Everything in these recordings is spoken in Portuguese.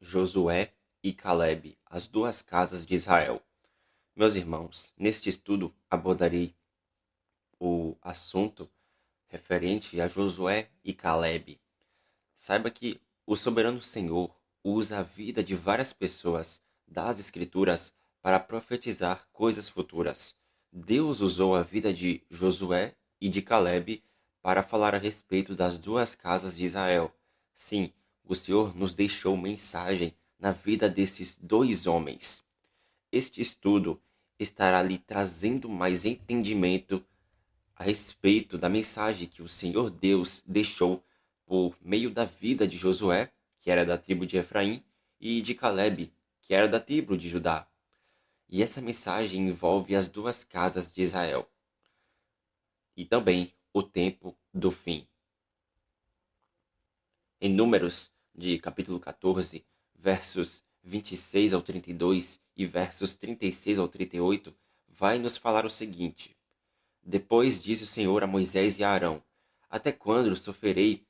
Josué e Calebe, as duas casas de Israel. Meus irmãos, neste estudo abordarei o assunto referente a Josué e Calebe. Saiba que o soberano Senhor usa a vida de várias pessoas das Escrituras para profetizar coisas futuras. Deus usou a vida de Josué e de Calebe para falar a respeito das duas casas de Israel. Sim, o Senhor nos deixou mensagem na vida desses dois homens. Este estudo estará lhe trazendo mais entendimento a respeito da mensagem que o Senhor Deus deixou por meio da vida de Josué, que era da tribo de Efraim, e de Calebe, que era da tribo de Judá. E essa mensagem envolve as duas casas de Israel e também o tempo do fim. Em Números, de capítulo 14, versos 26 ao 32 e versos 36 ao 38, vai nos falar o seguinte: Depois disse o Senhor a Moisés e a Arão: Até quando sofrerei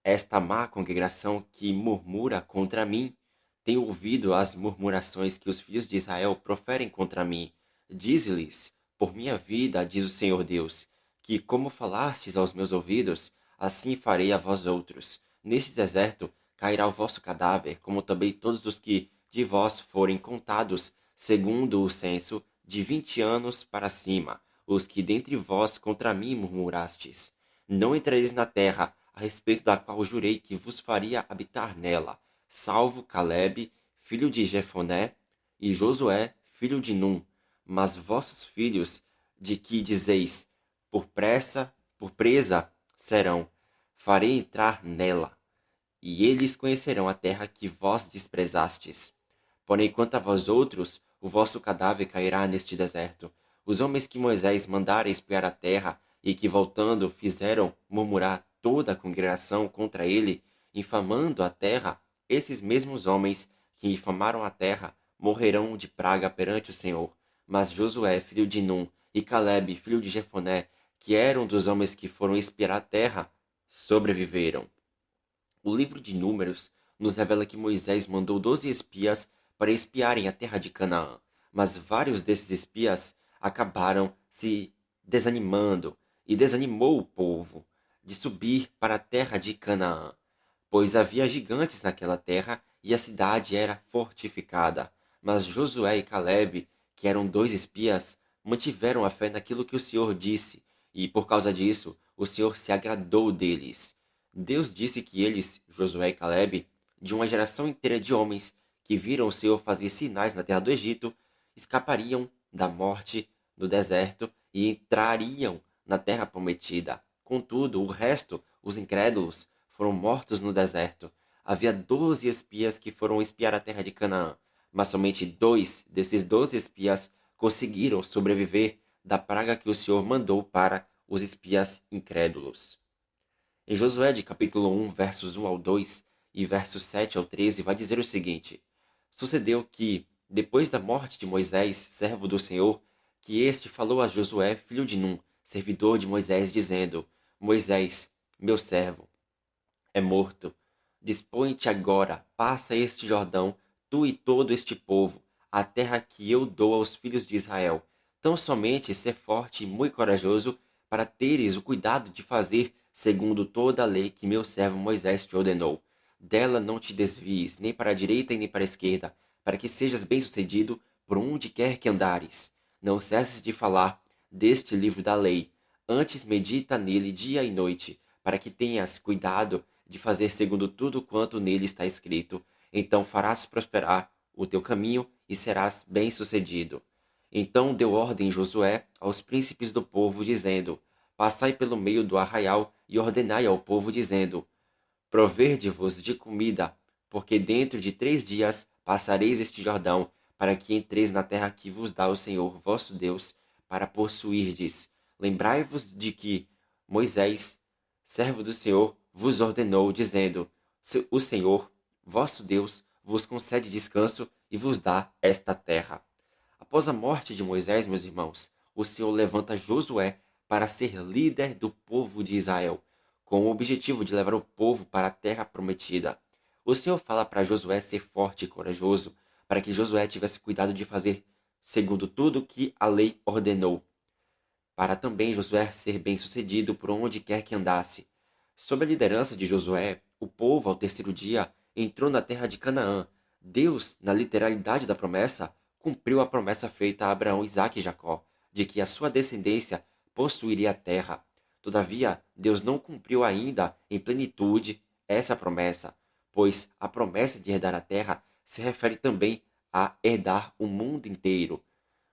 esta má congregação que murmura contra mim? Tenho ouvido as murmurações que os filhos de Israel proferem contra mim. Dize-lhes: Por minha vida, diz o Senhor Deus, que como falastes aos meus ouvidos, assim farei a vós outros. Neste deserto cairá o vosso cadáver, como também todos os que de vós forem contados, segundo o censo, de 20 anos para cima, os que dentre vós contra mim murmurastes. Não entrareis na terra, a respeito da qual jurei que vos faria habitar nela, salvo Calebe, filho de Jefoné, e Josué, filho de Num. Mas vossos filhos, de que dizeis, por presa serão, farei entrar nela, e eles conhecerão a terra que vós desprezastes. Porém, quanto a vós outros, o vosso cadáver cairá neste deserto. Os homens que Moisés mandara espiar a terra, e que voltando fizeram murmurar toda a congregação contra ele, infamando a terra, esses mesmos homens que infamaram a terra morrerão de praga perante o Senhor. Mas Josué, filho de Num, e Calebe, filho de Jefoné, que eram dos homens que foram espiar a terra, sobreviveram. O livro de Números nos revela que Moisés mandou 12 espias para espiarem a terra de Canaã, mas vários desses espias acabaram se desanimando e desanimou o povo de subir para a terra de Canaã, pois havia gigantes naquela terra e a cidade era fortificada. Mas Josué e Calebe, que eram dois espias, mantiveram a fé naquilo que o Senhor disse, e por causa disso o Senhor se agradou deles. Deus disse que eles, Josué e Calebe, de uma geração inteira de homens que viram o Senhor fazer sinais na terra do Egito, escapariam da morte no deserto e entrariam na terra prometida. Contudo, o resto, os incrédulos, foram mortos no deserto. Havia 12 espias que foram espiar a terra de Canaã, mas somente 2 desses 12 espias conseguiram sobreviver da praga que o Senhor mandou para os espias incrédulos. Em Josué, de capítulo 1, versos 1 ao 2 e versos 7 ao 13, vai dizer o seguinte: Sucedeu que, depois da morte de Moisés, servo do Senhor, que este falou a Josué, filho de Num, servidor de Moisés, dizendo: Moisés, meu servo, é morto. Dispõe-te agora, passa este Jordão, tu e todo este povo, a terra que eu dou aos filhos de Israel. Tão somente ser forte e muito corajoso, para teres o cuidado de fazer segundo toda a lei que meu servo Moisés te ordenou. Dela não te desvies, nem para a direita e nem para a esquerda, para que sejas bem-sucedido por onde quer que andares. Não cesses de falar deste livro da lei, antes medita nele dia e noite, para que tenhas cuidado de fazer segundo tudo quanto nele está escrito. Então farás prosperar o teu caminho e serás bem-sucedido. Então deu ordem Josué aos príncipes do povo, dizendo: Passai pelo meio do arraial e ordenai ao povo, dizendo: Proverde-vos de comida, porque dentro de 3 dias passareis este Jordão, para que entreis na terra que vos dá o Senhor vosso Deus, para possuirdes. Lembrai-vos de que Moisés, servo do Senhor, vos ordenou, dizendo: O Senhor, vosso Deus, vos concede descanso e vos dá esta terra. Após a morte de Moisés, meus irmãos, o Senhor levanta Josué para ser líder do povo de Israel, com o objetivo de levar o povo para a terra prometida. O Senhor fala para Josué ser forte e corajoso, para que Josué tivesse cuidado de fazer segundo tudo que a lei ordenou, para também Josué ser bem-sucedido por onde quer que andasse. Sob a liderança de Josué, o povo, ao terceiro dia, entrou na terra de Canaã. Deus, na literalidade da promessa, cumpriu a promessa feita a Abraão, Isaque e Jacó, de que a sua descendência possuiria a terra. Todavia, Deus não cumpriu ainda em plenitude essa promessa, pois a promessa de herdar a terra se refere também a herdar o mundo inteiro.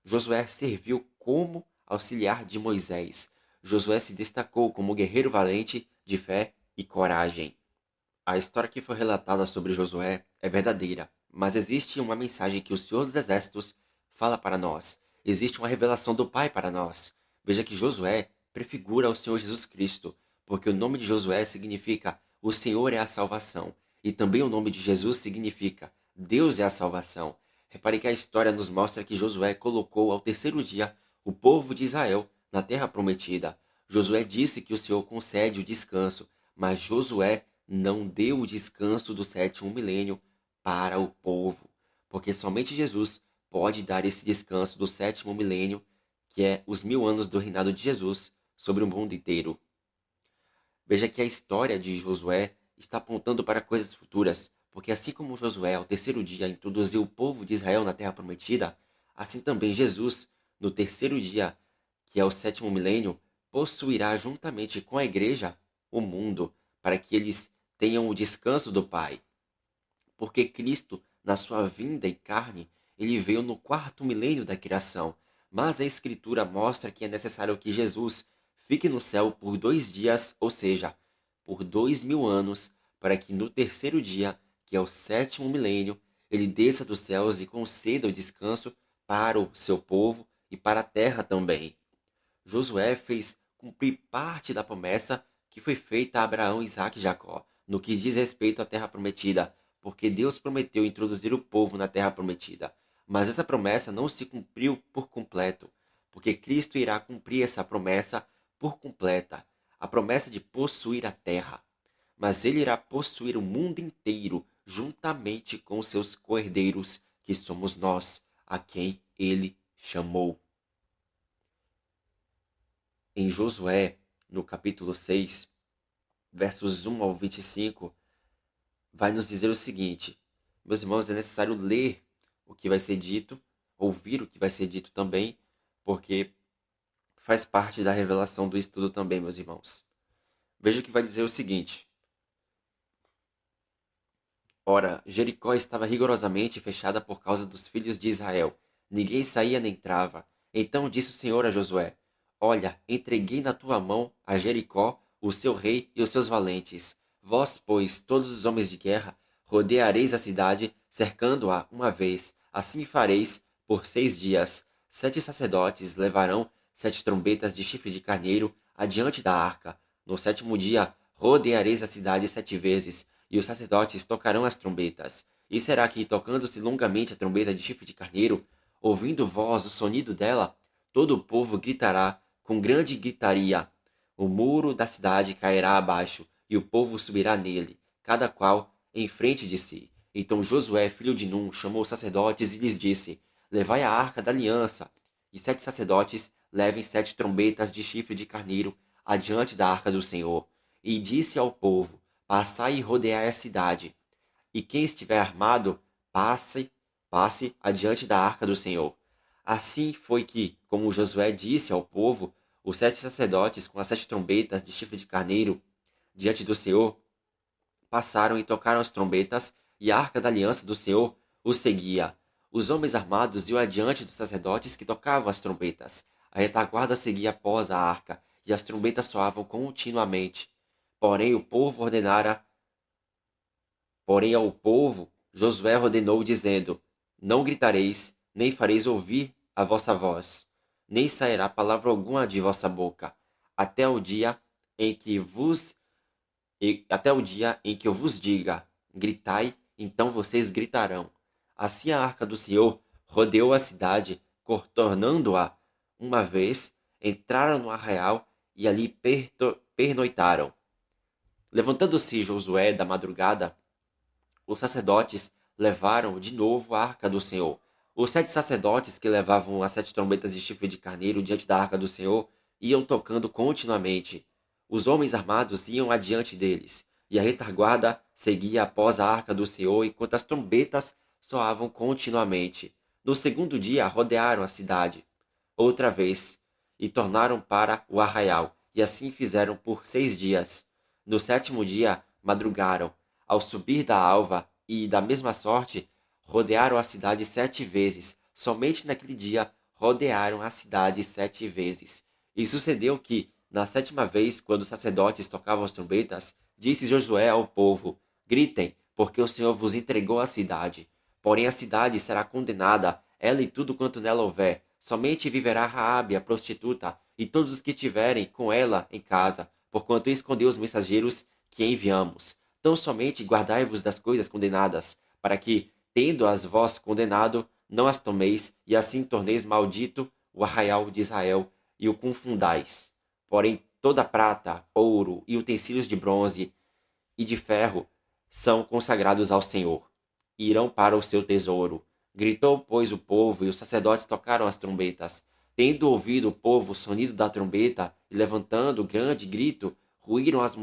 Josué serviu como auxiliar de Moisés. Josué se destacou como guerreiro valente, de fé e coragem. A história que foi relatada sobre Josué é verdadeira, mas existe uma mensagem que o Senhor dos Exércitos fala para nós. Existe uma revelação do Pai para nós. Veja que Josué prefigura o Senhor Jesus Cristo, porque o nome de Josué significa o Senhor é a salvação, e também o nome de Jesus significa Deus é a salvação. Repare que a história nos mostra que Josué colocou ao terceiro dia o povo de Israel na terra prometida. Josué disse que o Senhor concede o descanso, mas Josué não deu o descanso do sétimo milênio para o povo, porque somente Jesus pode dar esse descanso do sétimo milênio, que é os 1000 anos do reinado de Jesus sobre o mundo inteiro. Veja que a história de Josué está apontando para coisas futuras, porque assim como Josué, ao terceiro dia, introduziu o povo de Israel na terra prometida, assim também Jesus, no terceiro dia, que é o sétimo milênio, possuirá juntamente com a igreja o mundo, para que eles tenham o descanso do Pai. Porque Cristo, na sua vinda em carne, ele veio no quarto milênio da criação, mas a Escritura mostra que é necessário que Jesus fique no céu por 2 dias, ou seja, por 2000 anos, para que no terceiro dia, que é o sétimo milênio, ele desça dos céus e conceda o descanso para o seu povo e para a terra também. Josué fez cumprir parte da promessa que foi feita a Abraão, Isaque e Jacó, no que diz respeito à terra prometida, porque Deus prometeu introduzir o povo na terra prometida. Mas essa promessa não se cumpriu por completo, porque Cristo irá cumprir essa promessa por completa, a promessa de possuir a terra. Mas ele irá possuir o mundo inteiro, juntamente com seus co-herdeiros, que somos nós, a quem ele chamou. Em Josué, no capítulo 6, versos 1 ao 25, vai nos dizer o seguinte: meus irmãos, é necessário ler o que vai ser dito, ouvir o que vai ser dito também, porque faz parte da revelação do estudo também, meus irmãos. Veja o que vai dizer o seguinte: ora, Jericó estava rigorosamente fechada por causa dos filhos de Israel. Ninguém saía nem entrava. Então disse o Senhor a Josué: olha, entreguei na tua mão a Jericó, o seu rei e os seus valentes. Vós, pois, todos os homens de guerra, rodeareis a cidade, cercando-a uma vez. Assim fareis por 6 dias. 7 sacerdotes levarão 7 trombetas de chifre de carneiro adiante da arca. No sétimo dia, rodeareis a cidade 7 vezes e os sacerdotes tocarão as trombetas. E será que, tocando-se longamente a trombeta de chifre de carneiro, ouvindo vós o sonido dela, todo o povo gritará com grande gritaria. O muro da cidade cairá abaixo, e o povo subirá nele, cada qual em frente de si. Então Josué, filho de Num, chamou os sacerdotes e lhes disse: levai a arca da aliança. E 7 sacerdotes levem 7 trombetas de chifre de carneiro adiante da arca do Senhor. E disse ao povo: passai e rodeai a cidade, e quem estiver armado, passe adiante da arca do Senhor. Assim foi que, como Josué disse ao povo, os 7 sacerdotes com as 7 trombetas de chifre de carneiro diante do Senhor passaram e tocaram as trombetas, e a arca da aliança do Senhor os seguia. Os homens armados iam adiante dos sacerdotes que tocavam as trombetas. A retaguarda seguia após a arca, e as trombetas soavam continuamente. Porém, o povo ordenara Porém ao povo Josué ordenou, dizendo: não gritareis, nem fareis ouvir a vossa voz, nem sairá palavra alguma de vossa boca, até o dia em que eu vos diga: gritai, então vocês gritarão. Assim a arca do Senhor rodeou a cidade, contornando-a uma vez, entraram no arraial e ali pernoitaram. Levantando-se Josué da madrugada, os sacerdotes levaram de novo a arca do Senhor. Os 7 sacerdotes que levavam as 7 trombetas de chifre de carneiro diante da arca do Senhor iam tocando continuamente. Os homens armados iam adiante deles, e a retaguarda seguia após a arca do Senhor enquanto as trombetas soavam continuamente. No segundo dia, rodearam a cidade outra vez e tornaram para o arraial, e assim fizeram por 6 dias. No sétimo dia, madrugaram, ao subir da alva, e, da mesma sorte, rodearam a cidade 7 vezes. Somente naquele dia rodearam a cidade 7 vezes. E sucedeu que, na sétima vez, quando os sacerdotes tocavam as trombetas, disse Josué ao povo: Gritem, porque o Senhor vos entregou a cidade. Porém a cidade será condenada, ela e tudo quanto nela houver. Somente viverá Raabe, a prostituta, e todos os que tiverem com ela em casa, porquanto escondeu os mensageiros que enviamos. Tão somente guardai-vos das coisas condenadas, para que, tendo-as vós condenado, não as tomeis, e assim torneis maldito o arraial de Israel, e o confundais. Porém, toda prata, ouro e utensílios de bronze e de ferro são consagrados ao Senhor, e irão para o seu tesouro. Gritou, pois, o povo, e os sacerdotes tocaram as trombetas. Tendo ouvido o povo o sonido da trombeta, e levantando grande grito, ruíram as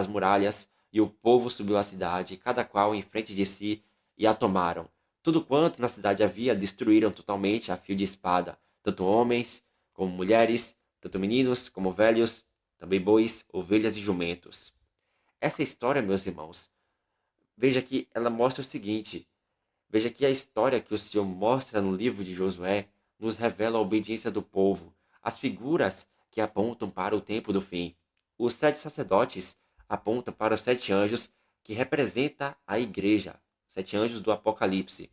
muralhas, e o povo subiu à cidade, cada qual em frente de si, e a tomaram. Tudo quanto na cidade havia, destruíram totalmente a fio de espada, tanto homens como mulheres, tanto meninos como velhos, também bois, ovelhas e jumentos. Essa história, meus irmãos, veja que ela mostra o seguinte: veja que a história que o Senhor mostra no livro de Josué nos revela a obediência do povo, as figuras que apontam para o tempo do fim. Os 7 sacerdotes apontam para os 7 anjos que representa a igreja, 7 anjos do Apocalipse,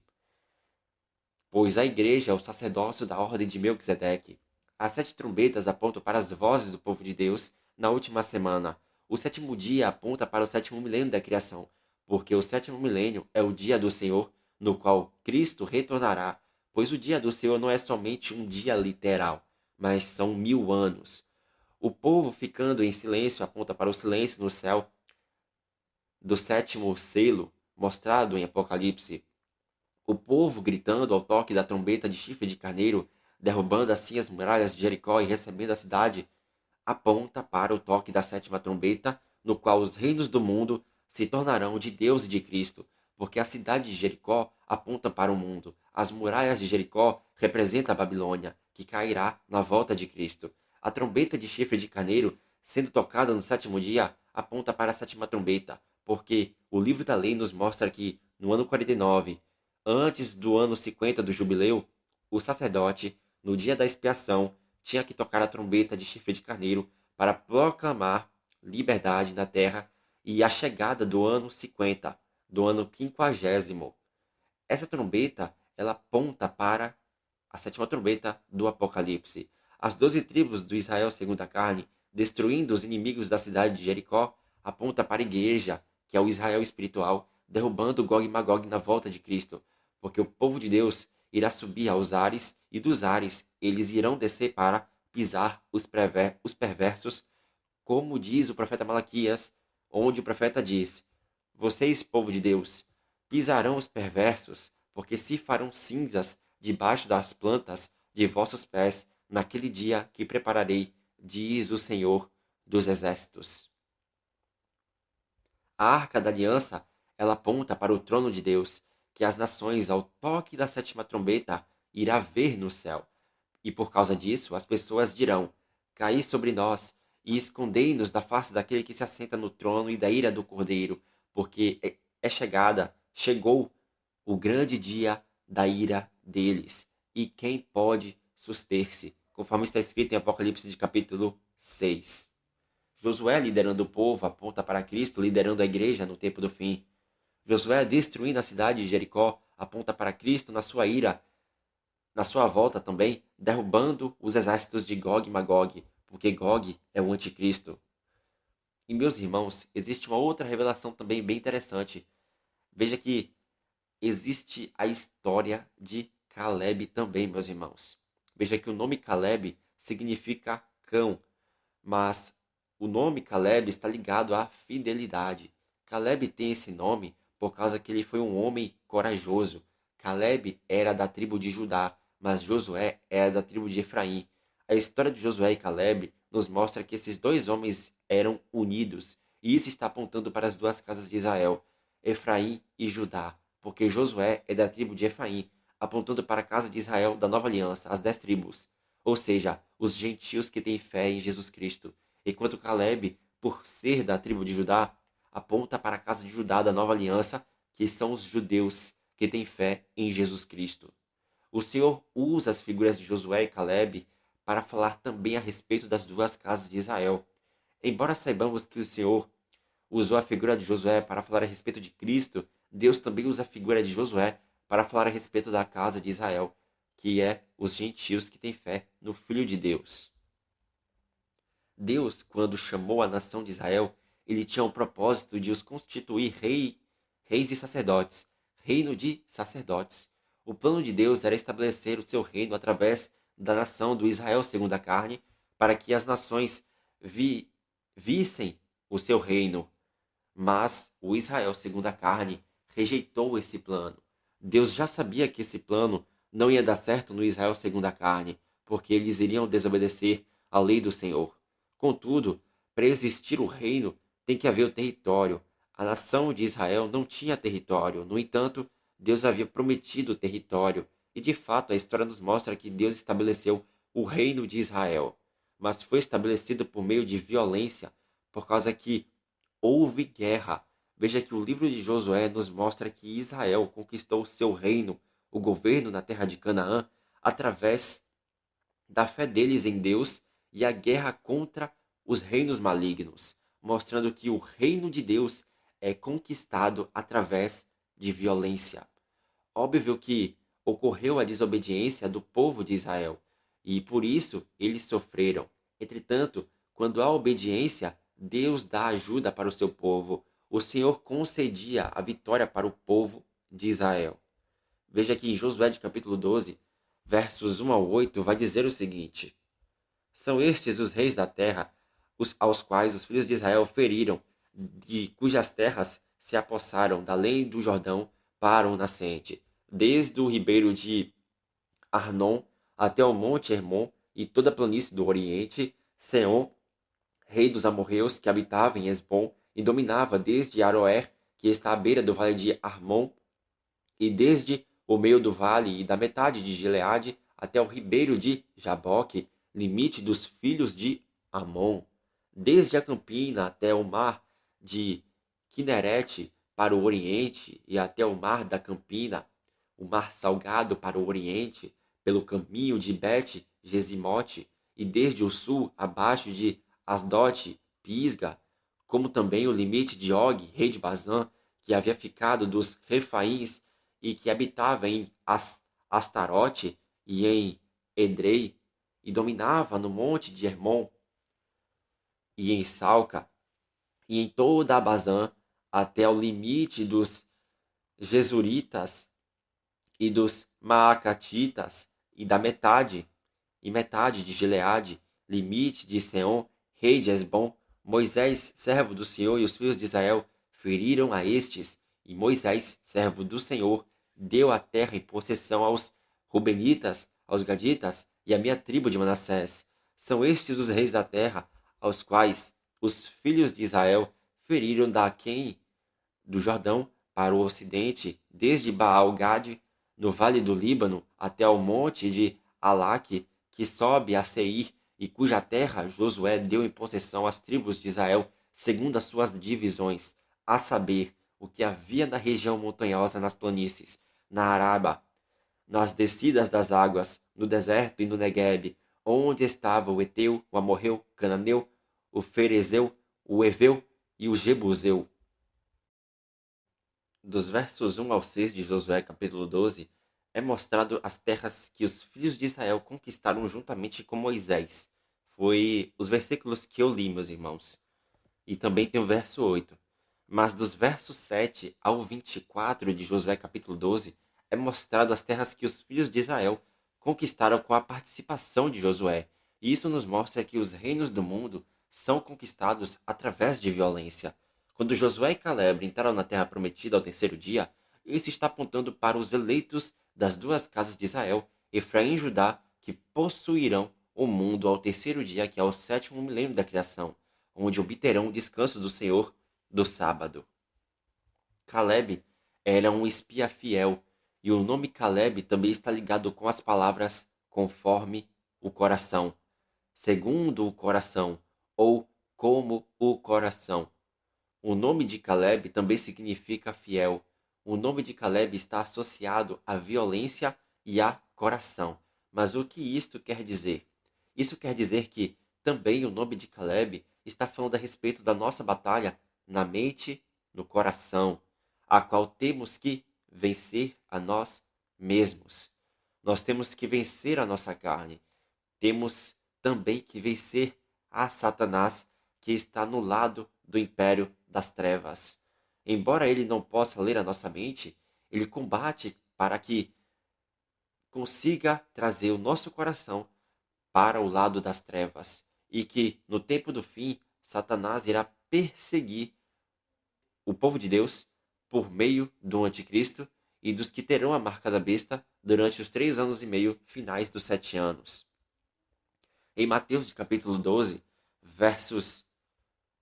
pois a igreja é o sacerdócio da ordem de Melquisedeque. As 7 trombetas apontam para as vozes do povo de Deus na última semana. O sétimo dia aponta para o sétimo milênio da criação, porque o sétimo milênio é o dia do Senhor, no qual Cristo retornará, pois o dia do Senhor não é somente um dia literal, mas são 1000 anos. O povo ficando em silêncio aponta para o silêncio no céu do sétimo selo, mostrado em Apocalipse. O povo gritando ao toque da trombeta de chifre de carneiro, derrubando assim as muralhas de Jericó e recebendo a cidade, aponta para o toque da sétima trombeta, no qual os reinos do mundo se tornarão de Deus e de Cristo, porque a cidade de Jericó aponta para o mundo. As muralhas de Jericó representam a Babilônia, que cairá na volta de Cristo. A trombeta de chifre de carneiro, sendo tocada no sétimo dia, aponta para a sétima trombeta, porque o livro da lei nos mostra que, no ano 49, antes do ano 50 do jubileu, o sacerdote, no dia da expiação, tinha que tocar a trombeta de chifre de carneiro para proclamar liberdade na terra e a chegada do ano 50, do ano 50º. Essa trombeta, ela aponta para a sétima trombeta do Apocalipse. As 12 tribos do Israel segundo a carne, destruindo os inimigos da cidade de Jericó, aponta para a igreja, que é o Israel espiritual, derrubando Gog e Magog na volta de Cristo, porque o povo de Deus irá subir aos ares, e dos ares eles irão descer para pisar os perversos, como diz o profeta Malaquias, onde o profeta diz: Vocês, povo de Deus, pisarão os perversos, porque se farão cinzas debaixo das plantas de vossos pés naquele dia que prepararei, diz o Senhor dos Exércitos. A arca da aliança, ela aponta para o trono de Deus, que as nações, ao toque da sétima trombeta, irá ver no céu. E por causa disso, as pessoas dirão: Caí sobre nós e escondei-nos da face daquele que se assenta no trono e da ira do Cordeiro, porque chegou o grande dia da ira deles. E quem pode suster-se? Conforme está escrito em Apocalipse de capítulo 6. Josué, liderando o povo, aponta para Cristo, liderando a igreja no tempo do fim. Josué, destruindo a cidade de Jericó, aponta para Cristo na sua ira, na sua volta também, derrubando os exércitos de Gog e Magog, porque Gog é o anticristo. E, meus irmãos, existe uma outra revelação também bem interessante. Veja que existe a história de Caleb também, meus irmãos. Veja que o nome Caleb significa cão, mas o nome Caleb está ligado à fidelidade. Caleb tem esse nome por causa que ele foi um homem corajoso. Caleb era da tribo de Judá, mas Josué era da tribo de Efraim. A história de Josué e Caleb nos mostra que esses dois homens eram unidos, e isso está apontando para as duas casas de Israel, Efraim e Judá, porque Josué é da tribo de Efraim, apontando para a casa de Israel da nova aliança, as 10 tribos, ou seja, os gentios que têm fé em Jesus Cristo, enquanto Caleb, por ser da tribo de Judá, aponta para a casa de Judá da nova aliança, que são os judeus que têm fé em Jesus Cristo. O Senhor usa as figuras de Josué e Caleb para falar também a respeito das duas casas de Israel. Embora saibamos que o Senhor usou a figura de Josué para falar a respeito de Cristo, Deus também usa a figura de Josué para falar a respeito da casa de Israel, que é os gentios que têm fé no Filho de Deus. Deus, quando chamou a nação de Israel, ele tinha o propósito de os constituir reis e sacerdotes, reino de sacerdotes. O plano de Deus era estabelecer o seu reino através da nação do Israel segundo a carne, para que as nações vissem o seu reino. Mas o Israel segundo a carne rejeitou esse plano. Deus já sabia que esse plano não ia dar certo no Israel segundo a carne, porque eles iriam desobedecer à lei do Senhor. Contudo, para existir o reino, tem que haver o território. A nação de Israel não tinha território. No entanto, Deus havia prometido o território. E de fato, a história nos mostra que Deus estabeleceu o reino de Israel. Mas foi estabelecido por meio de violência, por causa que houve guerra. Veja que o livro de Josué nos mostra que Israel conquistou o seu reino, o governo na terra de Canaã, através da fé deles em Deus e a guerra contra os reinos malignos, mostrando que o reino de Deus é conquistado através de violência. Óbvio que ocorreu a desobediência do povo de Israel, e por isso eles sofreram. Entretanto, quando há obediência, Deus dá ajuda para o seu povo. O Senhor concedia a vitória para o povo de Israel. Veja que em Josué de capítulo 12, versos 1 ao 8, vai dizer o seguinte: São estes os reis da terra, aos quais os filhos de Israel feriram, de cujas terras se apossaram da além do Jordão para o nascente, desde o ribeiro de Arnon até o monte Hermon e toda a planície do Oriente, Seom, rei dos amorreus, que habitava em Esbom e dominava desde Aroer, que está à beira do vale de Armon, e desde o meio do vale e da metade de Gileade até o ribeiro de Jaboque, limite dos filhos de Amon, desde a campina até o mar de Quinerete para o oriente e até o mar da Campina, o mar salgado para o oriente, pelo caminho de Bet-Gesimote, e desde o sul abaixo de Asdote, Pisga, como também o limite de Og, rei de Bazã, que havia ficado dos Refaíns e que habitava em Astarote e em Edrei, e dominava no monte de Hermon e em Salca, e em toda a Bazã, até o limite dos Jesuritas e dos Maacatitas, e da metade de Gileade, limite de Seom, rei de Esbom. Moisés, servo do Senhor, e os filhos de Israel feriram a estes, e Moisés, servo do Senhor, deu a terra em possessão aos Rubenitas, aos Gaditas e à minha tribo de Manassés. São estes os reis da terra, aos quais os filhos de Israel feriram da aquém do Jordão para o ocidente, desde Baal-Gade, no vale do Líbano, até ao monte de Alaque, que sobe a Seir, e cuja terra Josué deu em possessão às tribos de Israel, segundo as suas divisões, a saber, o que havia na região montanhosa nas planícies, na Araba, nas descidas das águas, no deserto e no Neguebe, onde estava o Eteu, o Amorreu, o Cananeu, o Ferezeu, o Eveu e o Jebuseu. Dos versos 1 ao 6 de Josué capítulo 12, é mostrado as terras que os filhos de Israel conquistaram juntamente com Moisés. Foi os versículos que eu li, meus irmãos. E também tem o verso 8. Mas dos versos 7 ao 24 de Josué capítulo 12, é mostrado as terras que os filhos de Israel conquistaram com a participação de Josué. E isso nos mostra que os reinos do mundo são conquistados através de violência. Quando Josué e Caleb entraram na terra prometida ao terceiro dia, isso está apontando para os eleitos das duas casas de Israel, Efraim e Judá, que possuirão o mundo ao terceiro dia, que é o sétimo milênio da criação, onde obterão o descanso do Senhor do sábado. Caleb era um espia fiel, e o nome Caleb também está ligado com as palavras conforme o coração, segundo o coração ou como o coração. O nome de Caleb também significa fiel. O nome de Caleb está associado à violência e a coração. Mas o que isto quer dizer? Isso quer dizer que também o nome de Caleb está falando a respeito da nossa batalha na mente, no coração, a qual temos que vencer a nós mesmos. Nós temos que vencer a nossa carne. Temos também que vencer a Satanás, que está no lado do império das trevas. Embora ele não possa ler a nossa mente, ele combate para que consiga trazer o nosso coração para o lado das trevas e que no tempo do fim Satanás irá perseguir o povo de Deus por meio do anticristo e dos que terão a marca da besta durante os 3 anos e meio finais dos 7 anos. Em Mateus capítulo 12, versos,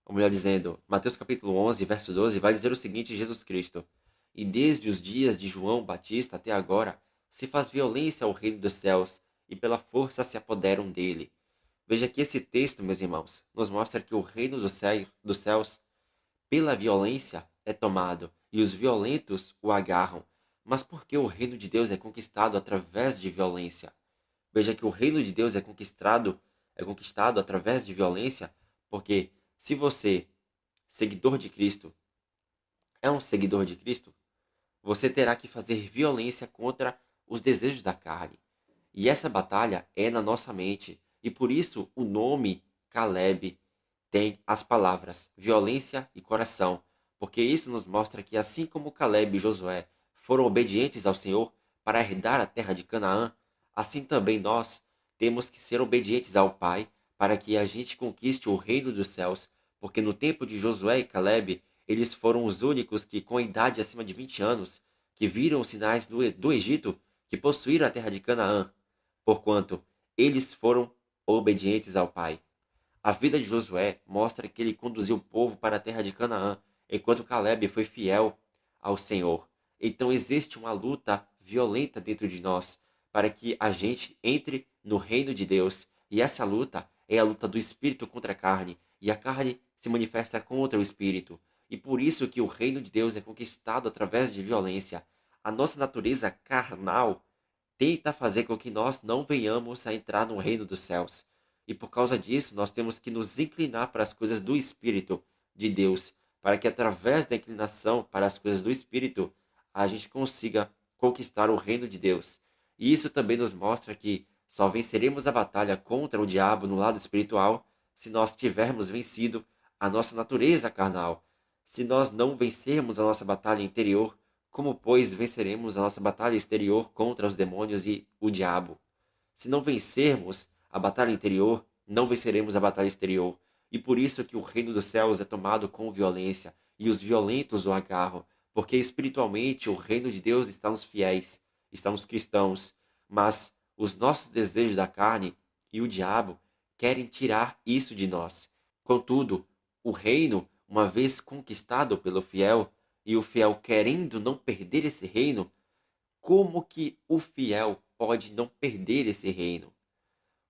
ou melhor dizendo, Mateus capítulo 11, verso 12, vai dizer o seguinte: Jesus Cristo: "E desde os dias de João Batista até agora, se faz violência ao reino dos céus, e pela força se apoderam dele." Veja que esse texto, meus irmãos, nos mostra que o reino dos céus, pela violência, é tomado, e os violentos o agarram. Mas por que o reino de Deus é conquistado através de violência? Veja que o reino de Deus é conquistado através de violência, porque se você, seguidor de Cristo, é um seguidor de Cristo, você terá que fazer violência contra os desejos da carne. E essa batalha é na nossa mente. E por isso o nome Caleb tem as palavras violência e coração. Porque isso nos mostra que assim como Caleb e Josué foram obedientes ao Senhor para herdar a terra de Canaã, assim também nós temos que ser obedientes ao Pai para que a gente conquiste o reino dos céus. Porque no tempo de Josué e Caleb, eles foram os únicos que, com idade acima de 20 anos, que viram os sinais do Egito, que possuíram a terra de Canaã, porquanto eles foram obedientes ao Pai. A vida de Josué mostra que ele conduziu o povo para a terra de Canaã, enquanto Caleb foi fiel ao Senhor. Então existe uma luta violenta dentro de nós para que a gente entre no reino de Deus. E essa luta é a luta do espírito contra a carne, e a carne se manifesta contra o espírito. E por isso que o reino de Deus é conquistado através de violência. A nossa natureza carnal tenta fazer com que nós não venhamos a entrar no reino dos céus. E por causa disso, nós temos que nos inclinar para as coisas do Espírito de Deus, para que através da inclinação para as coisas do Espírito, a gente consiga conquistar o reino de Deus. E isso também nos mostra que só venceremos a batalha contra o diabo no lado espiritual se nós tivermos vencido a nossa natureza carnal. Se nós não vencermos a nossa batalha interior, como, pois, venceremos a nossa batalha exterior contra os demônios e o diabo? Se não vencermos a batalha interior, não venceremos a batalha exterior. E por isso que o reino dos céus é tomado com violência, e os violentos o agarram, porque espiritualmente o reino de Deus está nos fiéis, está nos cristãos, mas os nossos desejos da carne e o diabo querem tirar isso de nós. Contudo, o reino, uma vez conquistado pelo fiel, e o fiel querendo não perder esse reino, como que o fiel pode não perder esse reino?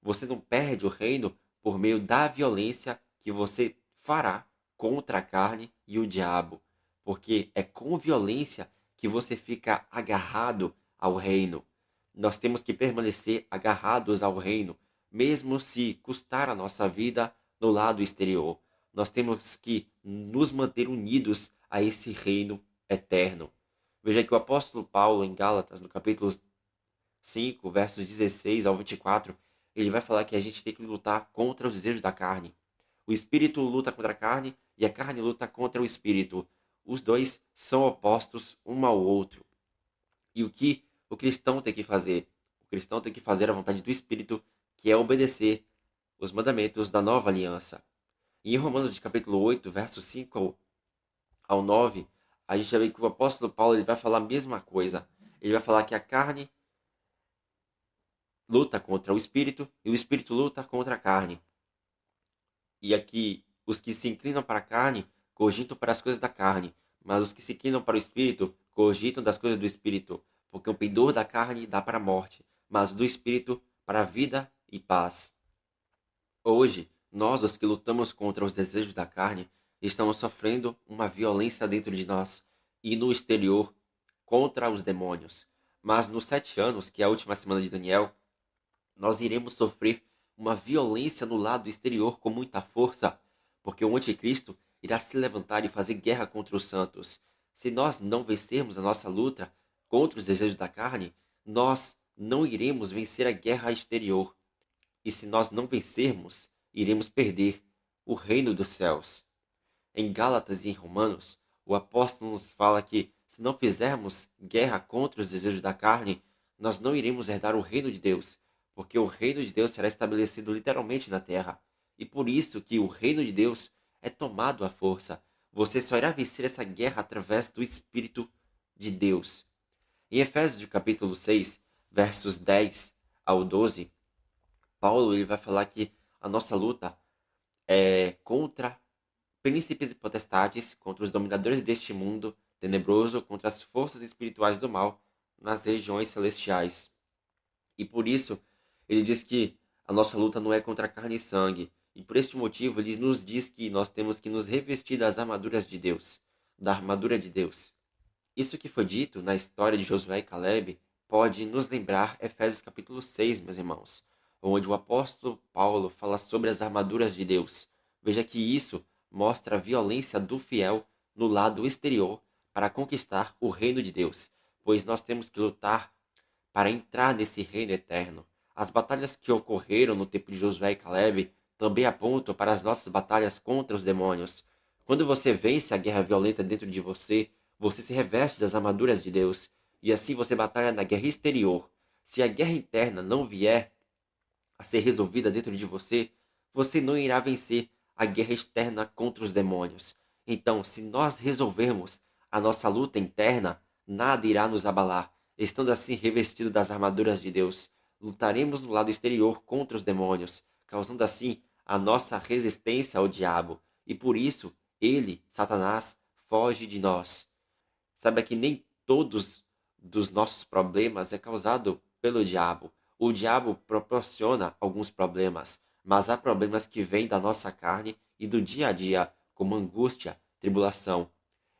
Você não perde o reino por meio da violência que você fará contra a carne e o diabo, porque é com violência que você fica agarrado ao reino. Nós temos que permanecer agarrados ao reino, mesmo se custar a nossa vida no lado exterior. Nós temos que nos manter unidos a esse reino eterno. Veja que o apóstolo Paulo, em Gálatas, no capítulo 5, versos 16 ao 24, ele vai falar que a gente tem que lutar contra os desejos da carne. O espírito luta contra a carne e a carne luta contra o espírito. Os dois são opostos um ao outro. E o que o cristão tem que fazer? O cristão tem que fazer a vontade do espírito, que é obedecer os mandamentos da nova aliança. E em Romanos de capítulo 8, versos 5 ao 9, a gente já vê que o apóstolo Paulo ele vai falar a mesma coisa. Ele vai falar que a carne luta contra o espírito e o espírito luta contra a carne. E aqui, os que se inclinam para a carne cogitam para as coisas da carne, mas os que se inclinam para o espírito cogitam das coisas do espírito, porque o pendor da carne dá para a morte, mas do espírito para a vida e paz. Hoje, nós, os que lutamos contra os desejos da carne, estamos sofrendo uma violência dentro de nós e no exterior contra os demônios. Mas nos 7 anos, que é a última semana de Daniel, nós iremos sofrer uma violência no lado exterior com muita força, porque o anticristo irá se levantar e fazer guerra contra os santos. Se nós não vencermos a nossa luta contra os desejos da carne, nós não iremos vencer a guerra exterior. E se nós não vencermos, iremos perder o reino dos céus. Em Gálatas e em Romanos, o apóstolo nos fala que se não fizermos guerra contra os desejos da carne, nós não iremos herdar o reino de Deus, porque o reino de Deus será estabelecido literalmente na terra. E por isso que o reino de Deus é tomado à força. Você só irá vencer essa guerra através do Espírito de Deus. Em Efésios capítulo 6, versos 10 ao 12, Paulo ele vai falar que a nossa luta é contra príncipes e potestades, contra os dominadores deste mundo tenebroso, contra as forças espirituais do mal nas regiões celestiais. E por isso, ele diz que a nossa luta não é contra carne e sangue. E por este motivo, ele nos diz que nós temos que nos revestir das armaduras de Deus, da armadura de Deus. Isso que foi dito na história de Josué e Caleb pode nos lembrar Efésios capítulo 6, meus irmãos, onde o apóstolo Paulo fala sobre as armaduras de Deus. Veja que isso mostra a violência do fiel no lado exterior para conquistar o reino de Deus, pois nós temos que lutar para entrar nesse reino eterno. As batalhas que ocorreram no tempo de Josué e Caleb também apontam para as nossas batalhas contra os demônios. Quando você vence a guerra violenta dentro de você, você se reveste das armaduras de Deus, e assim você batalha na guerra exterior. Se a guerra interna não vier a ser resolvida dentro de você, você não irá vencer a guerra externa contra os demônios. Então, se nós resolvermos a nossa luta interna, nada irá nos abalar. Estando assim revestido das armaduras de Deus, lutaremos no lado exterior contra os demônios, causando assim a nossa resistência ao diabo. E por isso, ele, Satanás, foge de nós. Saiba que nem todos dos nossos problemas é causado pelo diabo. O diabo proporciona alguns problemas, mas há problemas que vêm da nossa carne e do dia a dia, como angústia, tribulação.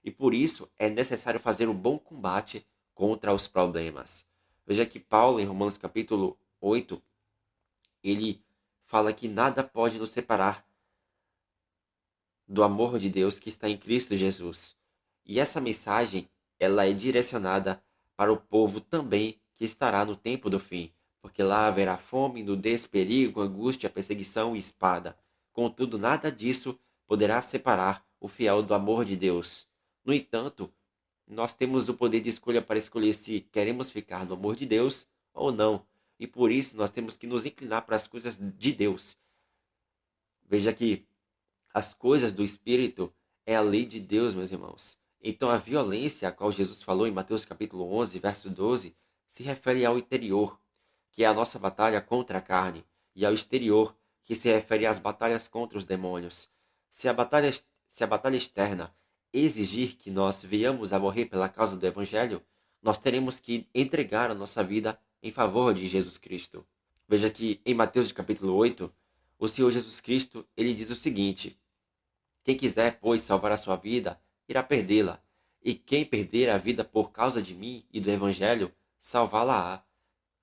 E por isso é necessário fazer um bom combate contra os problemas. Veja que Paulo, em Romanos capítulo 8, ele fala que nada pode nos separar do amor de Deus que está em Cristo Jesus. E essa mensagem, ela é direcionada para o povo também que estará no tempo do fim, porque lá haverá fome, nudez, perigo, angústia, perseguição e espada. Contudo, nada disso poderá separar o fiel do amor de Deus. No entanto, nós temos o poder de escolha para escolher se queremos ficar no amor de Deus ou não. E por isso nós temos que nos inclinar para as coisas de Deus. Veja que as coisas do Espírito é a lei de Deus, meus irmãos. Então a violência a qual Jesus falou em Mateus capítulo 11, verso 12, se refere ao interior, que é a nossa batalha contra a carne, e ao exterior, que se refere às batalhas contra os demônios. Se a batalha externa exigir que nós venhamos a morrer pela causa do Evangelho, nós teremos que entregar a nossa vida em favor de Jesus Cristo. Veja que em Mateus capítulo 8, o Senhor Jesus Cristo ele diz o seguinte: quem quiser, pois, salvar a sua vida, irá perdê-la. E quem perder a vida por causa de mim e do Evangelho, salvá-la-á.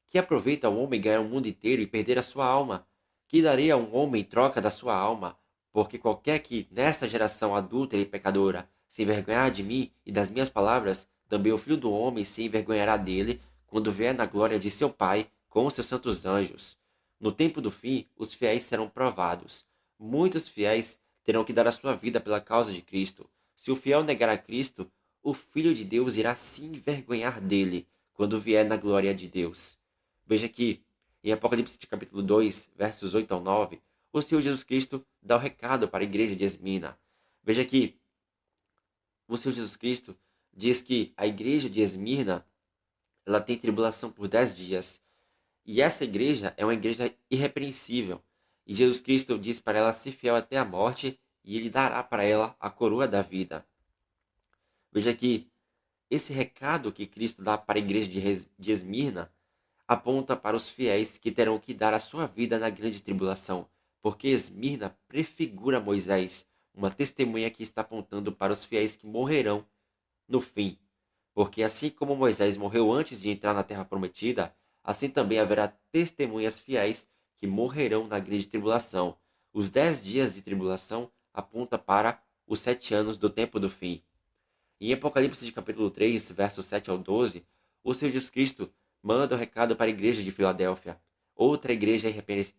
Que aproveita o homem ganhar o mundo inteiro e perder a sua alma? Que daria a um homem em troca da sua alma? Porque qualquer que, nesta geração adúltera e pecadora, se envergonhar de mim e das minhas palavras, também o Filho do Homem se envergonhará dele, quando vier na glória de seu Pai com os seus santos anjos. No tempo do fim, os fiéis serão provados. Muitos fiéis terão que dar a sua vida pela causa de Cristo. Se o fiel negar a Cristo, o Filho de Deus irá se envergonhar dele, quando vier na glória de Deus. Veja que, em Apocalipse capítulo 2, versos 8 ao 9, o Senhor Jesus Cristo dá o recado para a igreja de Esmina. Veja que o Senhor Jesus Cristo diz que a igreja de Esmirna, ela tem tribulação por 10 dias. E essa igreja é uma igreja irrepreensível. E Jesus Cristo diz para ela ser fiel até a morte, e ele dará para ela a coroa da vida. Veja que esse recado que Cristo dá para a igreja de Esmirna aponta para os fiéis que terão que dar a sua vida na grande tribulação, porque Esmirna prefigura Moisés, uma testemunha que está apontando para os fiéis que morrerão no fim. Porque assim como Moisés morreu antes de entrar na terra prometida, assim também haverá testemunhas fiéis que morrerão na grande tribulação. Os 10 dias de tribulação aponta para os 7 anos do tempo do fim. Em Apocalipse de capítulo 3, versos 7 ao 12, o Senhor Jesus Cristo manda o recado para a igreja de Filadélfia, outra igreja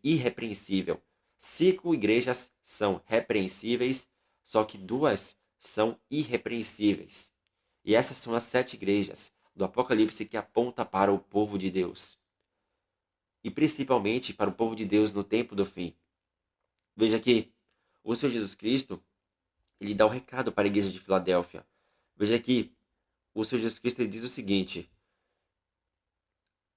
irrepreensível. 5 igrejas são repreensíveis, só que 2 são irrepreensíveis. E essas são as 7 igrejas do Apocalipse que aponta para o povo de Deus. E principalmente para o povo de Deus no tempo do fim. Veja que o Senhor Jesus Cristo, ele dá o recado para a igreja de Filadélfia. Veja que o Senhor Jesus Cristo ele diz o seguinte: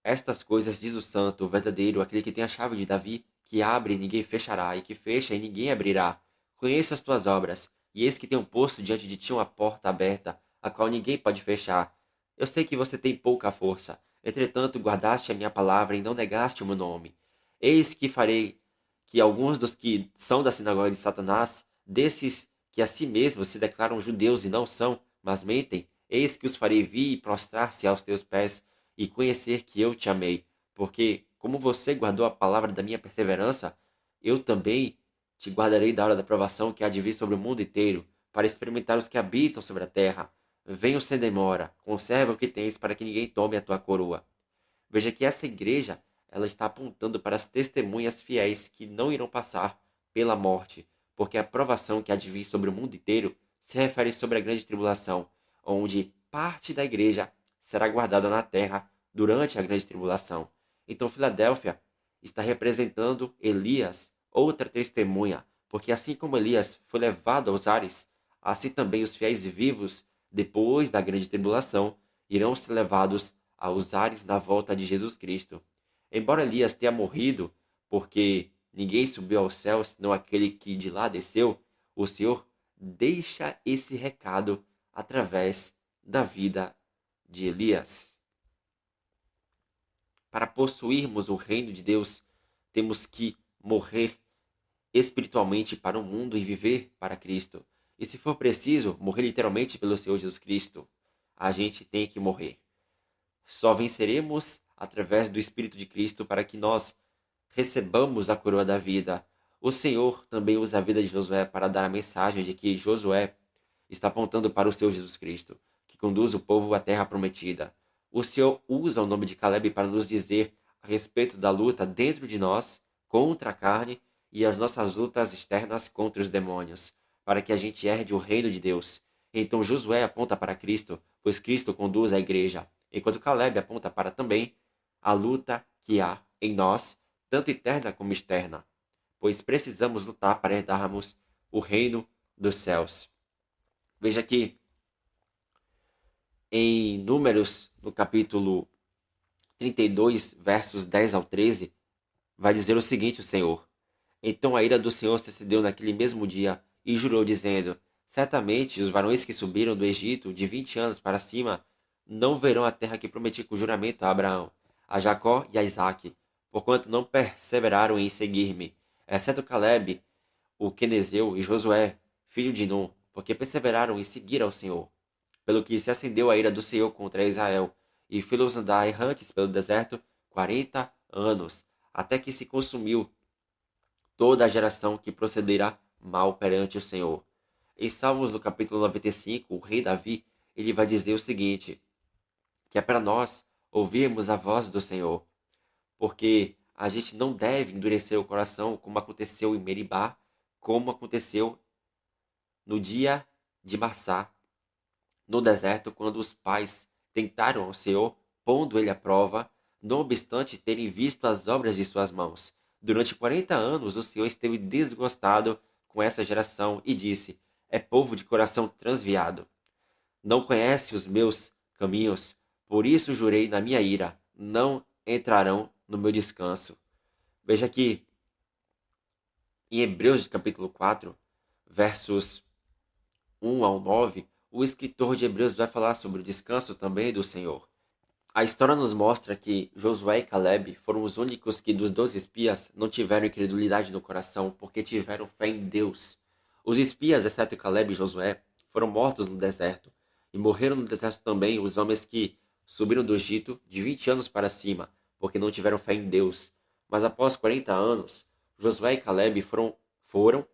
estas coisas diz o santo, o verdadeiro, aquele que tem a chave de Davi, que abre e ninguém fechará, e que fecha e ninguém abrirá. Conheço as tuas obras, e eis que tenho posto diante de ti uma porta aberta, a qual ninguém pode fechar. Eu sei que você tem pouca força, entretanto guardaste a minha palavra e não negaste o meu nome. Eis que farei que alguns dos que são da sinagoga de Satanás, desses que a si mesmos se declaram judeus e não são, mas mentem, eis que os farei vir e prostrar-se aos teus pés, e conhecer que eu te amei, porque, como você guardou a palavra da minha perseverança, eu também te guardarei da hora da provação que há de vir sobre o mundo inteiro, para experimentar os que habitam sobre a terra. Venho sem demora, conserva o que tens, para que ninguém tome a tua coroa. Veja que essa igreja, ela está apontando para as testemunhas fiéis que não irão passar pela morte, porque a provação que há de vir sobre o mundo inteiro se refere sobre a grande tribulação, onde parte da igreja será guardada na terra durante a grande tribulação. Então, Filadélfia está representando Elias, outra testemunha, porque assim como Elias foi levado aos ares, assim também os fiéis vivos, depois da grande tribulação, irão ser levados aos ares na volta de Jesus Cristo. Embora Elias tenha morrido, porque ninguém subiu aos céus, senão aquele que de lá desceu, o Senhor deixa esse recado através da vida de Elias. Para possuirmos o reino de Deus, temos que morrer espiritualmente para o mundo e viver para Cristo. E se for preciso, morrer literalmente pelo Senhor Jesus Cristo. A gente tem que morrer. Só venceremos através do Espírito de Cristo para que nós recebamos a coroa da vida. O Senhor também usa a vida de Josué para dar a mensagem de que Josué está apontando para o Senhor Jesus Cristo, que conduz o povo à terra prometida. O Senhor usa o nome de Caleb para nos dizer a respeito da luta dentro de nós contra a carne e as nossas lutas externas contra os demônios, para que a gente herde o reino de Deus. Então Josué aponta para Cristo, pois Cristo conduz a igreja, enquanto Caleb aponta para também a luta que há em nós, tanto interna como externa, pois precisamos lutar para herdarmos o reino dos céus. Veja que em Números, no capítulo 32, versos 10 ao 13, vai dizer o seguinte: o Senhor: então a ira do Senhor se acendeu naquele mesmo dia, e jurou, dizendo: certamente os varões que subiram do Egito de 20 anos para cima não verão a terra que prometi com juramento a Abraão, a Jacó e a Isaque, porquanto não perseveraram em seguir-me, exceto Caleb, o quenezeu, e Josué, filho de Nun, porque perseveraram em seguir ao Senhor. Pelo que se acendeu a ira do Senhor contra Israel, e fê-los andar errantes pelo deserto 40 anos, até que se consumiu toda a geração que procederá mal perante o Senhor. Em Salmos, no capítulo 95, o rei Davi, ele vai dizer o seguinte, que é para nós ouvirmos a voz do Senhor, porque a gente não deve endurecer o coração como aconteceu em Meribá, como aconteceu no dia de Massá, no deserto, quando os pais tentaram ao Senhor, pondo ele à prova, não obstante terem visto as obras de suas mãos. Durante 40 anos, o Senhor esteve desgostado com essa geração e disse: é povo de coração transviado. não conhece os meus caminhos, por isso jurei na minha ira, não entrarão no meu descanso. Veja que em Hebreus capítulo 4, versos 1 ao 9, o escritor de Hebreus vai falar sobre o descanso também do Senhor. A história nos mostra que Josué e Caleb foram os únicos que dos 12 espias não tiveram incredulidade no coração, porque tiveram fé em Deus. Os espias, exceto Caleb e Josué, foram mortos no deserto, e morreram no deserto também os homens que subiram do Egito de 20 anos para cima, porque não tiveram fé em Deus. Mas após 40 anos, Josué e Caleb foram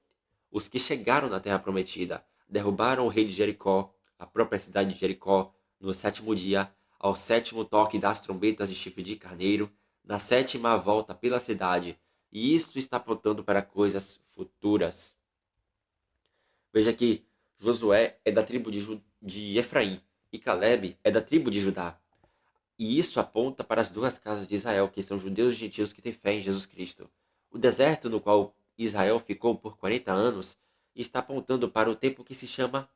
os que chegaram na terra prometida, derrubaram o rei de Jericó, a própria cidade de Jericó, no sétimo dia, ao sétimo toque das trombetas de chifre de carneiro, na sétima volta pela cidade, e isto está apontando para coisas futuras. Veja que Josué é da tribo de Efraim e Caleb é da tribo de Judá. E isso aponta para as duas casas de Israel, que são judeus e gentios que têm fé em Jesus Cristo. O deserto no qual Israel ficou por 40 anos está apontando para o tempo que se chama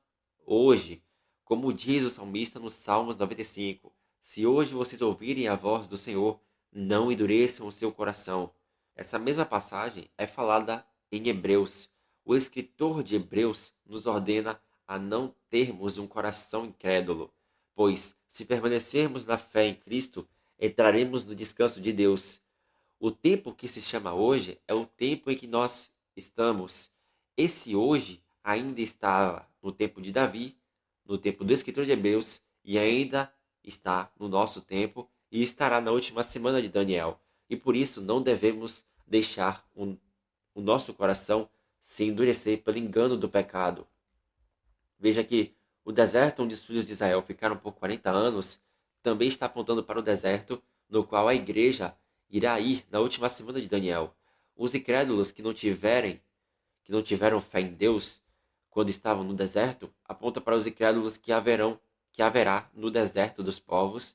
hoje, como diz o salmista no Salmos 95. Se hoje vocês ouvirem a voz do Senhor, não endureçam o seu coração. Essa mesma passagem é falada em Hebreus. O escritor de Hebreus nos ordena a não termos um coração incrédulo, pois, se permanecermos na fé em Cristo, entraremos no descanso de Deus. O tempo que se chama hoje é o tempo em que nós estamos. Esse hoje ainda estava no tempo de Davi, no tempo do escritor de Hebreus, e ainda está no nosso tempo e estará na última semana de Daniel. E por isso não devemos deixar o nosso coração se endurecer pelo engano do pecado. Veja que o deserto onde os filhos de Israel ficaram por 40 anos também está apontando para o deserto no qual a igreja irá ir na última semana de Daniel. Os incrédulos que não tiveram fé em Deus quando estavam no deserto, aponta para os incrédulos que haverá no deserto dos povos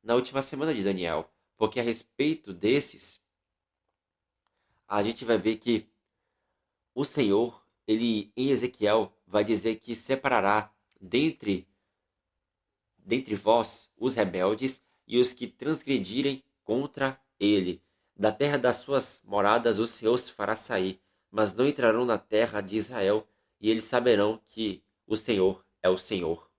na última semana de Daniel. Porque a respeito desses, a gente vai ver que o Senhor, ele em Ezequiel vai dizer que separará dentre vós os rebeldes e os que transgredirem contra ele. Da terra das suas moradas o Senhor os fará sair, mas não entrarão na terra de Israel, e eles saberão que o Senhor é o Senhor.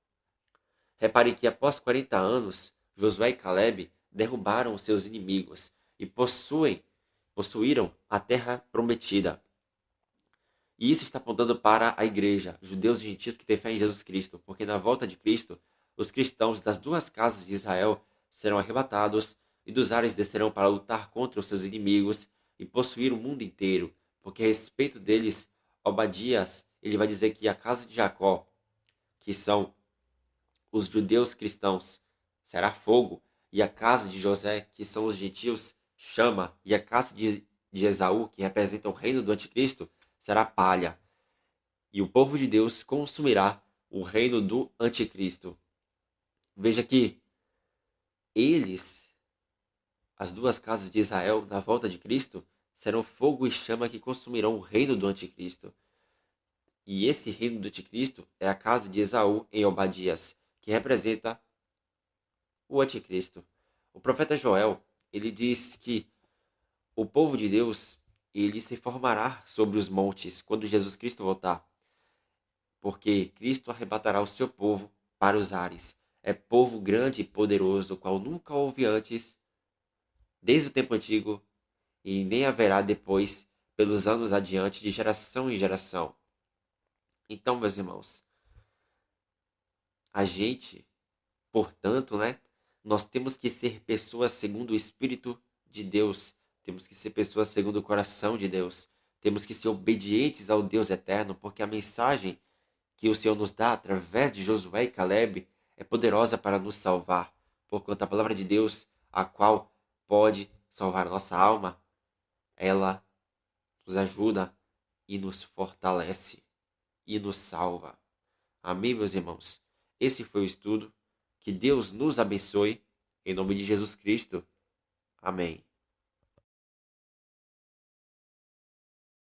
Repare que após 40 anos, Josué e Caleb derrubaram os seus inimigos e possuíram a terra prometida. E isso está apontando para a igreja, judeus e gentios que têm fé em Jesus Cristo, porque na volta de Cristo, os cristãos das duas casas de Israel serão arrebatados e dos ares descerão para lutar contra os seus inimigos e possuir o mundo inteiro, porque a respeito deles, Obadias, ele vai dizer que a casa de Jacó, que são os judeus cristãos, será fogo, e a casa de José, que são os gentios, chama, e a casa de Esaú, que representa o reino do anticristo, será palha, e o povo de Deus consumirá o reino do anticristo. Veja que eles, as duas casas de Israel, na volta de Cristo, serão fogo e chama que consumirão o reino do anticristo. E esse reino do anticristo é a casa de Esaú em Obadias, que representa o anticristo. O profeta Joel, ele diz que o povo de Deus, ele se formará sobre os montes quando Jesus Cristo voltar, porque Cristo arrebatará o seu povo para os ares. É povo grande e poderoso, o qual nunca houve antes, desde o tempo antigo, e nem haverá depois, pelos anos adiante, de geração em geração. Então, meus irmãos, a gente, portanto, nós temos que ser pessoas segundo o Espírito de Deus. Temos que ser pessoas segundo o coração de Deus. Temos que ser obedientes ao Deus eterno, porque a mensagem que o Senhor nos dá através de Josué e Caleb é poderosa para nos salvar. Porquanto a palavra de Deus, a qual pode salvar a nossa alma, ela nos ajuda e nos fortalece e nos salva. Amém, meus irmãos? Esse foi o estudo. Que Deus nos abençoe. Em nome de Jesus Cristo. Amém.